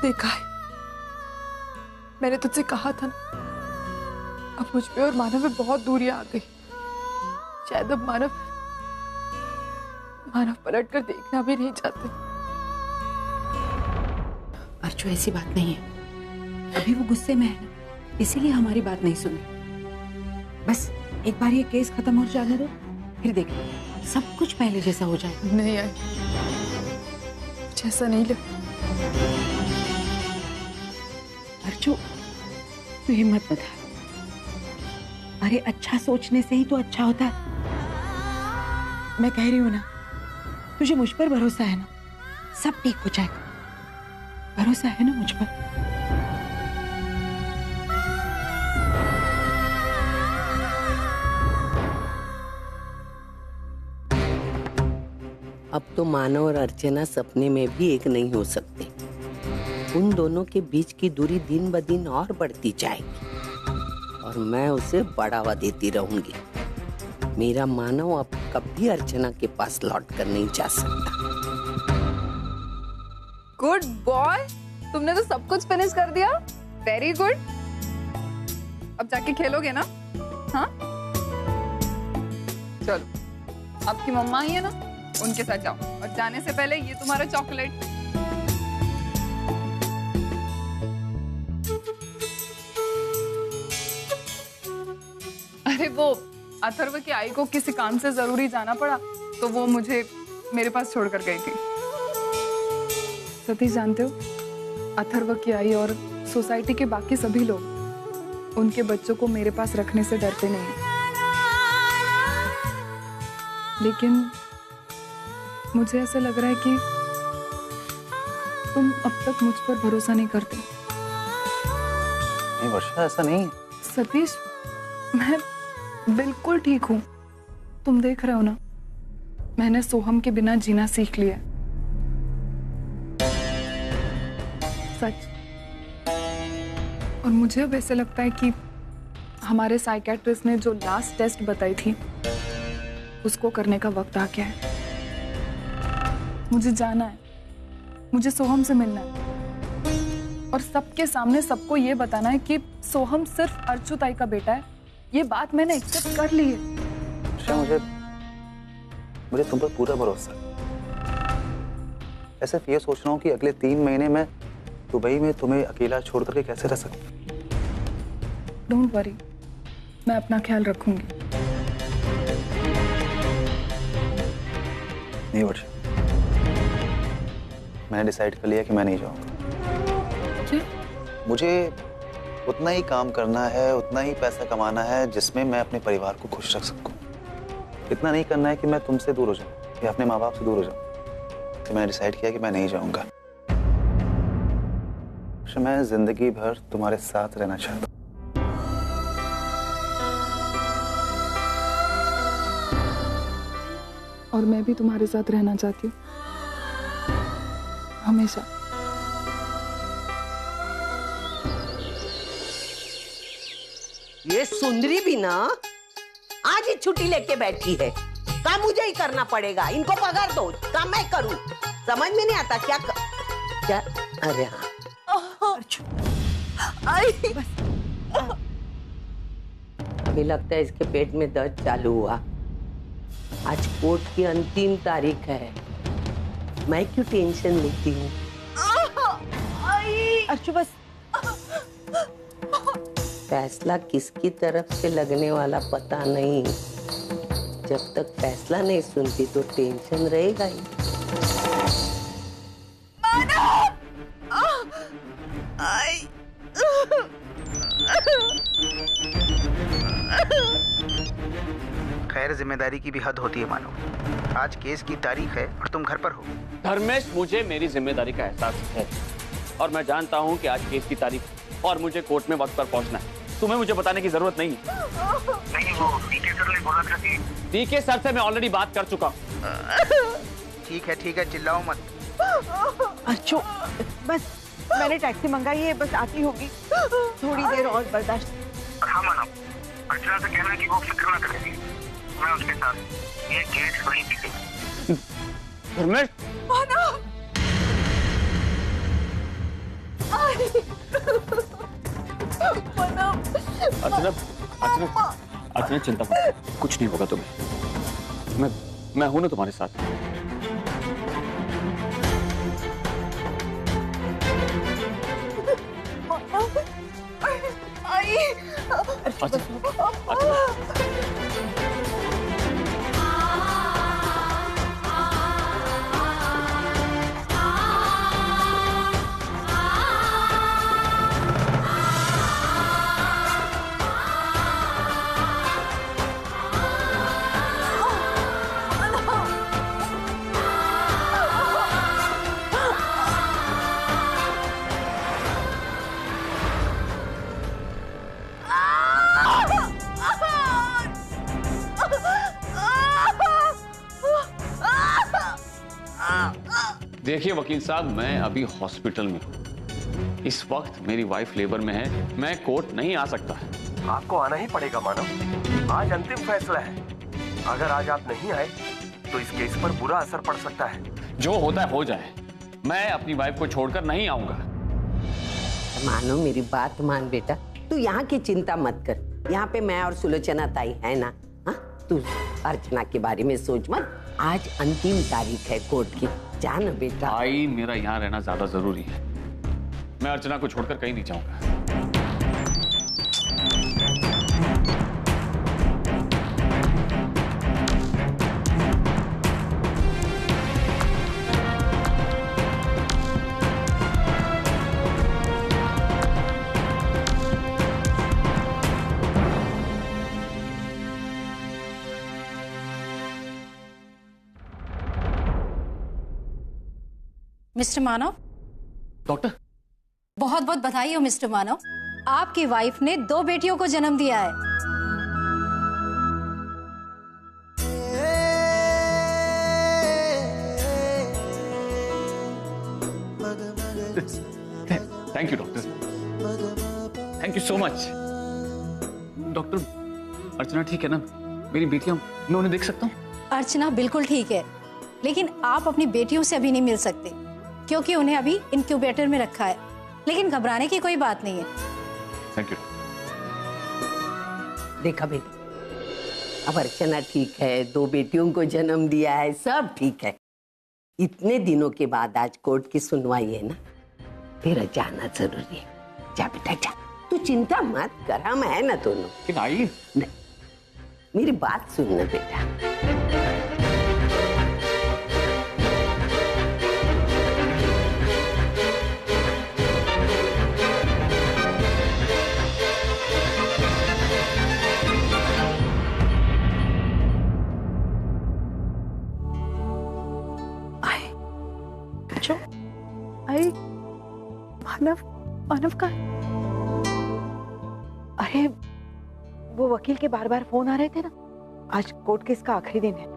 देखा है, मैंने तुझसे कहा था ना, अब मुझ पे और मानव में बहुत दूरियां आ गई। शायद अब मानव पलटकर देखना भी नहीं चाहते। अर्चू, ऐसी बात नहीं है, अभी वो गुस्से में है ना, इसीलिए हमारी बात नहीं सुनी। बस एक बार ये केस खत्म हो जाने दो, फिर देख सब कुछ पहले जैसा हो जाएगा। नहीं यार, कुछ ऐसा नहीं लगता। अर्चू, तू हिम्मत मत हार। अरे अच्छा सोचने से ही तो अच्छा होता है। मैं कह रही हूं ना, तुझे मुझ पर भरोसा है ना, सब ठीक हो जाएगा। भरोसा है ना मुझ पर? अब तो मानव और अर्चना सपने में भी एक नहीं हो सकते। उन दोनों के बीच की दूरी दिन ब दिन और बढ़ती जाएगी और मैं उसे बढ़ावा देती रहूंगी। मेरा मानव अब कभी अर्चना के पास लौट कर नहीं जा सकता। गुड बॉय, तुमने तो सब कुछ फिनिश कर दिया। Very good. अब जाके खेलोगे ना? हाँ चलो, आपकी मम्मा ही है ना, उनके साथ जाओ। और जाने से पहले ये तुम्हारा चॉकलेट। अरे वो अथर्व की आई को किसी काम से जरूरी जाना पड़ा, तो वो मुझे मेरे पास छोड़कर गई थी। सतीश, जानते हो, अथर्व की आई और सोसाइटी के बाकी सभी लोग उनके बच्चों को मेरे पास रखने से डरते नहीं हैं। लेकिन मुझे ऐसा लग रहा है कि तुम अब तक मुझ पर भरोसा नहीं करते। नहीं वर्षा, ऐसा नहीं। सतीश, मैं बिल्कुल ठीक हूँ। तुम देख रहे हो ना, मैंने सोहम के बिना जीना सीख लिया। सच। और मुझे अब ऐसे लगता है कि हमारे साइकेट्रिस्ट ने जो लास्ट टेस्ट बताई थी, उसको करने का वक्त आ गया है। मुझे जाना है, मुझे सोहम से मिलना है और सबके सामने सबको ये बताना है कि सोहम सिर्फ अर्चू ताई का बेटा है। ये बात मैंने एक्सेप्ट कर ली है। मुझे तुम पर पूरा भरोसा है। ऐसे ये सोच रहा हूँ कि अगले 3 महीने में दुबई में तुम्हें अकेला छोड़ करके कैसे रह सकता। डोंट वरी, मैं अपना ख्याल रखूंगी। नहीं वर्षा, मैंने डिसाइड कर लिया कि मैं नहीं जाऊंगा। क्या? मुझे उतना ही काम करना है, उतना ही पैसा कमाना है जिसमें मैं अपने परिवार को खुश रख सकूं। इतना नहीं करना है कि मैं तुमसे दूर हो जाऊं या अपने माँ बाप से दूर हो जाऊं। तो मैंने डिसाइड किया कि मैं नहीं जाऊंगा। मैं जिंदगी भर तुम्हारे साथ रहना चाहता हूं। और मैं भी तुम्हारे साथ रहना चाहती हूँ, हमेशा। ये सुंदरी भी ना आज ही छुट्टी लेके बैठी है। काम मुझे ही करना पड़ेगा, इनको पगार दो, काम मैं करूं। समझ में नहीं आता क्या? अरे हाँ, अभी लगता है इसके पेट में दर्द चालू हुआ। आज कोर्ट की अंतिम तारीख है, मैं क्यों टेंशन लेती हूँ? अर्चू बस। फैसला किसकी तरफ से लगने वाला पता नहीं। जब तक फैसला नहीं सुनती तो टेंशन रहेगा ही। खैर, जिम्मेदारी की भी हद होती है मानो। आज केस की तारीख है और तुम घर पर हो। धर्मेश, मुझे मेरी जिम्मेदारी का एहसास है और मैं जानता हूँ कि आज केस की तारीख और मुझे कोर्ट में वक्त पर पहुँचना है। तुम्हें मुझे बताने की जरूरत नहीं है। नहीं, वो डीके सर ने बोला था कि डीके सर से मैं ऑलरेडी बात कर चुका हूँ। ठीक है, चिल्लाओ मत। अर्चू बस, मैंने टैक्सी मंगाई है, बस आती होगी। थोड़ी देर और बर्दाश्त। हाँ मानो, अर्चना से कहना कि वो फिक्र ना करेगी, मैं उसके साथ। ये केस वहीं जीतेगा। धर्मेश, अर्चना, अर्चना, अर्चना चिंता मत, कुछ नहीं होगा तुम्हें। मैं हूं ना तुम्हारे साथ। अर्चना, देखिए वकील साहब, मैं अभी हॉस्पिटल में हूँ। इस वक्त मेरी वाइफ लेबर में है, मैं कोर्ट नहीं आ सकता। आपको आना ही पड़ेगा मानव, आज अंतिम फैसला है। अगर आज आप नहीं आए तो इस केस पर बुरा असर पड़ सकता है। जो होता है हो जाए, मैं अपनी वाइफ को छोड़कर नहीं आऊंगा। मानो मेरी बात मान बेटा, तू यहाँ की चिंता मत कर। यहाँ पे मैं और सुलोचना ताई है ना। हाँ, तू अर्चना के बारे में सोच मत। आज अंतिम तारीख है कोर्ट की, जा ना बेटा। आई, मेरा यहाँ रहना ज्यादा जरूरी है। मैं अर्चना को छोड़कर कहीं नहीं जाऊंगा। मिस्टर मानव। डॉक्टर, बहुत बहुत बधाई हो मिस्टर मानव, आपकी वाइफ ने 2 बेटियों को जन्म दिया है। Thank you doctor, thank you so much. Doctor, Archana ठीक है ना? मेरी बेटियां, मैं उन्हें देख सकता हूँ? अर्चना बिल्कुल ठीक है, लेकिन आप अपनी बेटियों से अभी नहीं मिल सकते क्योंकि उन्हें अभी इनक्यूबेटर में रखा है। लेकिन घबराने की कोई बात नहीं है। Thank you. देखा बेटी, अब अर्चना ठीक है, 2 बेटियों को जन्म दिया है, सब ठीक है। इतने दिनों के बाद आज कोर्ट की सुनवाई है ना, तेरा जाना जरूरी है। जा बेटा जा, तू चिंता मत कर, हम है ना दोनों। लेकिन आई, नहीं, मेरी बात सुनना बेटा। आई, मानव, मानव का? अरे वो वकील के बार बार फोन आ रहे थे ना, आज कोर्ट केस का आखिरी दिन है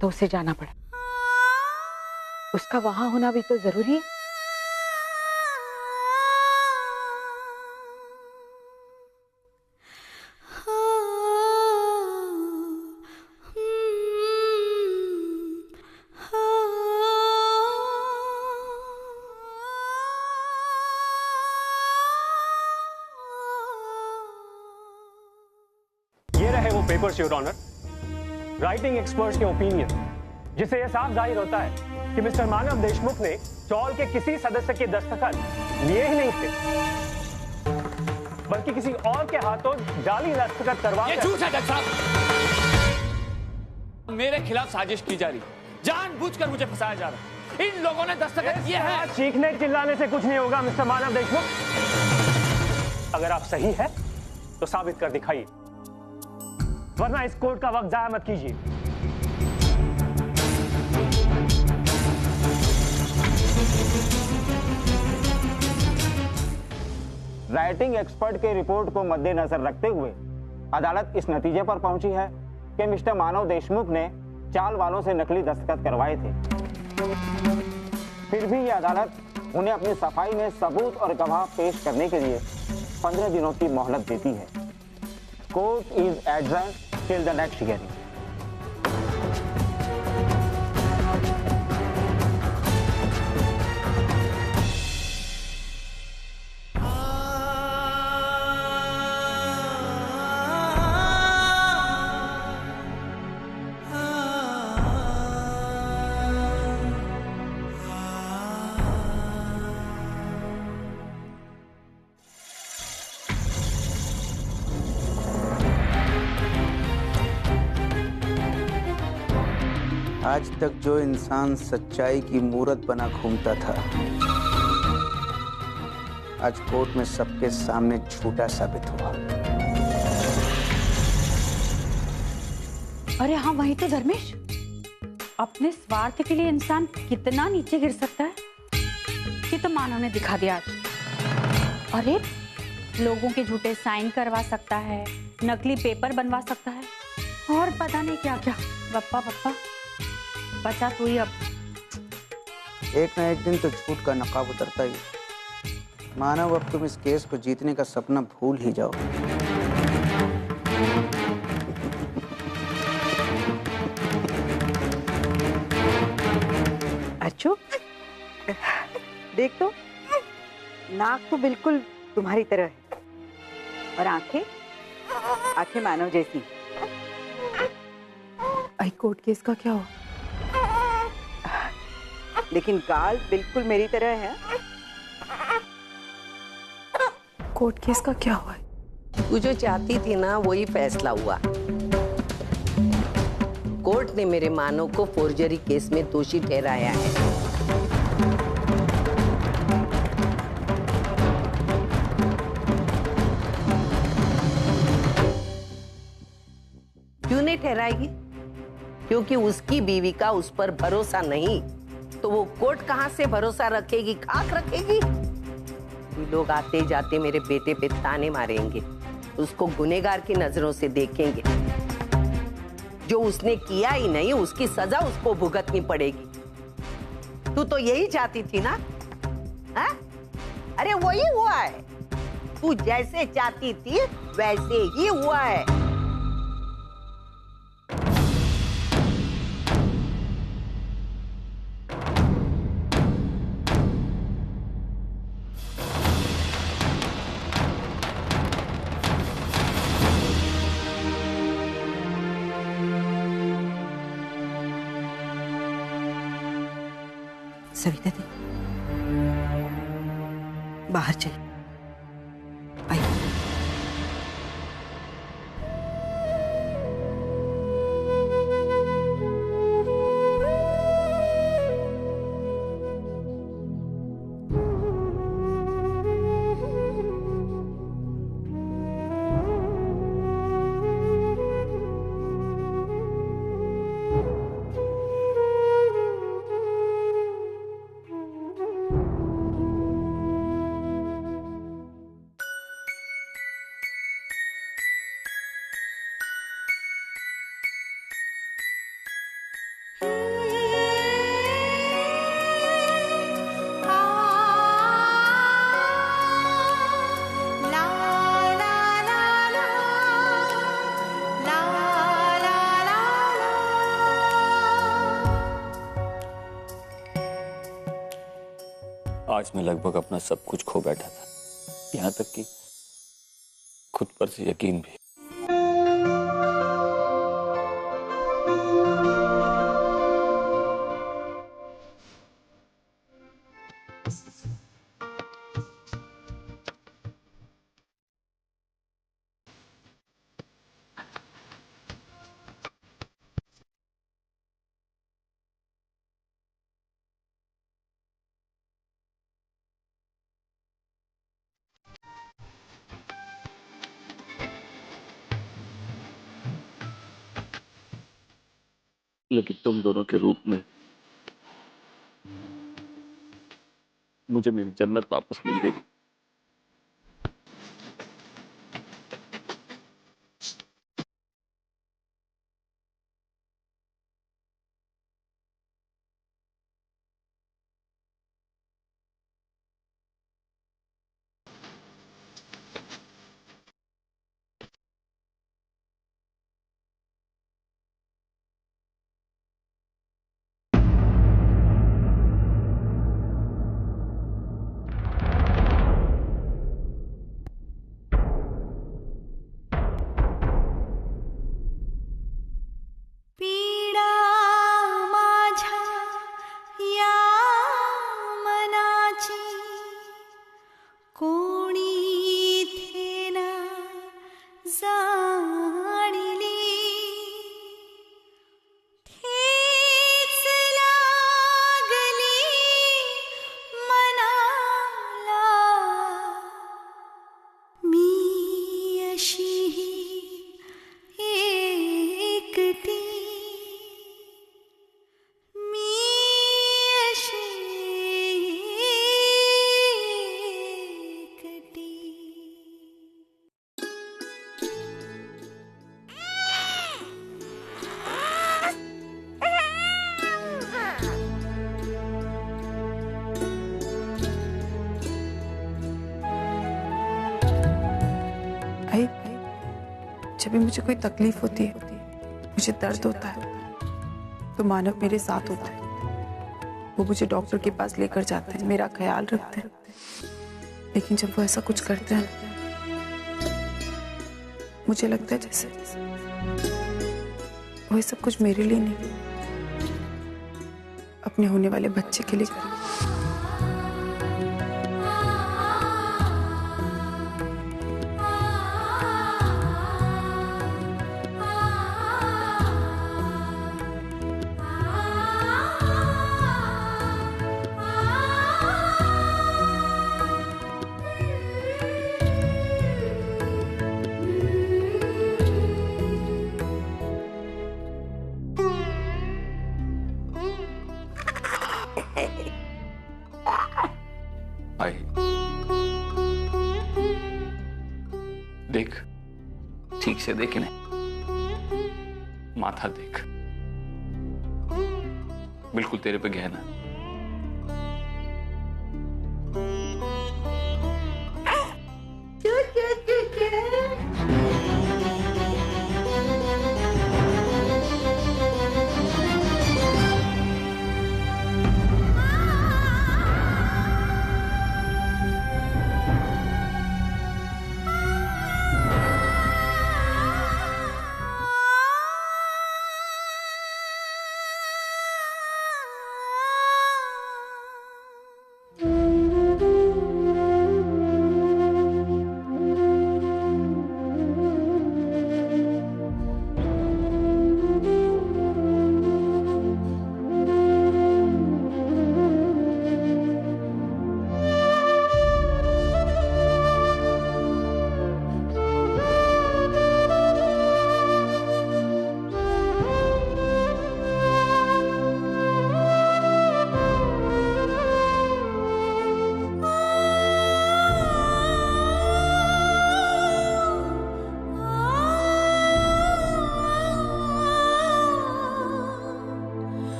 तो उसे जाना पड़ा। उसका वहां होना भी तो जरूरी है। Papers your honour, writing experts के ओपिनियन, जिससे यह साफ जाहिर होता है कि मिस्टर मानव देशमुख ने चौल के किसी सदस्य के दस्तखत लिए ही नहीं थे, बल्कि किसी और के हाथों जाली दस्तखत करवा। ये झूठ है जज साहब, मेरे खिलाफ साजिश की जा रही, जानबूझकर मुझे फंसाया जा रहा है। इन लोगों ने दस्तखत किए हैं। चीखने चिल्लाने से कुछ नहीं होगा मिस्टर मानव देशमुख। अगर आप सही है तो साबित कर दिखाइए, वरना इस कोर्ट का वक्त जाया मत कीजिए। राइटिंग एक्सपर्ट के रिपोर्ट को मद्देनजर रखते हुए अदालत इस नतीजे पर पहुंची है कि मिस्टर मानव देशमुख ने चाल वालों से नकली दस्तखत करवाए थे। फिर भी यह अदालत उन्हें अपनी सफाई में सबूत और गवाह पेश करने के लिए 15 दिनों की मोहलत देती है। Court is adjourned till the next hearing. आज तक जो इंसान सच्चाई की मूरत बना घूमता था, आज कोर्ट में सबके सामने झूठा साबित हुआ। अरे हाँ, वही तो धर्मेश, अपने स्वार्थ के लिए इंसान कितना नीचे गिर सकता है, ये तो मानव ने दिखा दिया आज। अरे लोगों के झूठे साइन करवा सकता है, नकली पेपर बनवा सकता है, और पता नहीं क्या क्या। बप्पा बप्पा, बचा तू ही अब। एक ना एक दिन तो झूठ का नकाब उतरता ही। मानव, अब तुम इस केस को जीतने का सपना भूल ही जाओ। अच्छो, देख तो, नाक तो बिल्कुल तुम्हारी तरह है, और आंखें मानव जैसी। आई कोर्ट केस का क्या हुआ? लेकिन गाल बिल्कुल मेरी तरह है। कोर्ट केस का क्या हुआ? तू जो चाहती थी ना, वही फैसला हुआ। कोर्ट ने मेरे मानव को फोर्जरी केस में दोषी ठहराया है। क्यों नहीं ठहराएगी? क्योंकि उसकी बीवी का उस पर भरोसा नहीं, तो वो कोर्ट कहां से भरोसा रखेगी, खाक रखेगी? लोग आते जाते मेरे बेटे पे ताने मारेंगे, उसको गुनहगार की नजरों से देखेंगे। जो उसने किया ही नहीं, उसकी सजा उसको भुगतनी पड़ेगी। तू तो यही चाहती थी ना? हा? अरे वही हुआ है। तू जैसे चाहती थी वैसे ही हुआ है। सविता दी, बाहर चल। आई। आज मैं लगभग अपना सब कुछ खो बैठा था, यहाँ तक कि खुद पर से यकीन भी। लेकिन तुम दोनों के रूप में मुझे मेरी जन्नत वापस मिल गई। भी मुझे कोई तकलीफ होती है, मुझे दर्द होता है, तो मानव मेरे साथ होता है। वो मुझे डॉक्टर के पास लेकर जाते हैं, मेरा ख्याल रखते हैं। लेकिन जब वो ऐसा कुछ करते हैं, मुझे लगता है जैसे वो सब कुछ मेरे लिए नहीं, अपने होने वाले बच्चे के लिए कर। देख, ठीक से देख इन्हें, माथा देख, बिल्कुल तेरे पे गहना।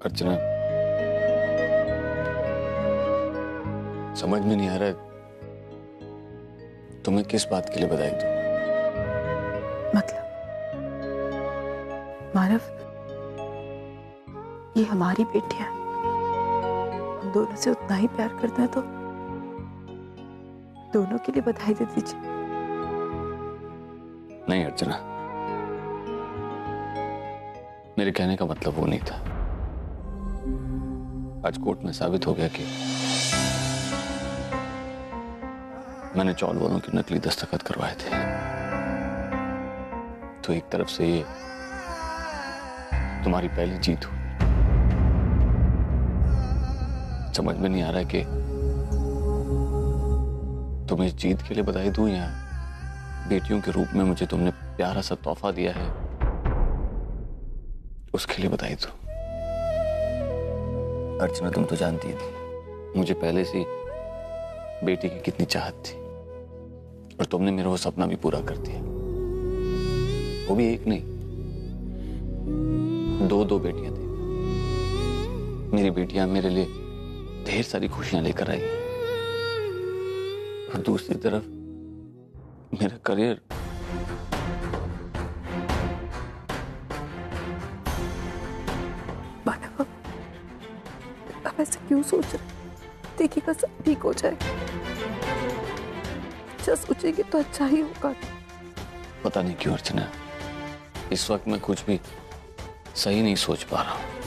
अर्चना, समझ में नहीं आ रहा तुम्हें किस बात के लिए बधाई दूं? मतलब मानव, ये हमारी बेटियां हैं, हम दोनों से उतना ही प्यार करते हैं, तो दोनों के लिए बधाई दे दीजिए। नहीं अर्चना, मेरे कहने का मतलब वो नहीं था। आज कोर्ट में साबित हो गया कि मैंने चौल वालों की नकली दस्तखत करवाए थे। तो एक तरफ से ये तुम्हारी पहली जीत हुई। समझ में नहीं आ रहा कि तुम्हें इस जीत के लिए बधाई दूं या बेटियों के रूप में मुझे तुमने प्यारा सा तोहफा दिया है उसके लिए बधाई दूं। अर्चना, तुम तो जानती थी मुझे पहले से बेटी की कितनी चाहत थी, और तुमने मेरा वो सपना भी पूरा कर दिया। वो भी एक नहीं, दो बेटियां थी। मेरी बेटियां मेरे लिए ढेर सारी खुशियां लेकर आई, और दूसरी तरफ मेरा करियर। आप ऐसे क्यों सोच रहे? देखिएगा सब ठीक हो जाएगा। अच्छा सोचेंगे तो अच्छा ही होगा। पता नहीं क्यों अर्चना, इस वक्त मैं कुछ भी सही नहीं सोच पा रहा हूं।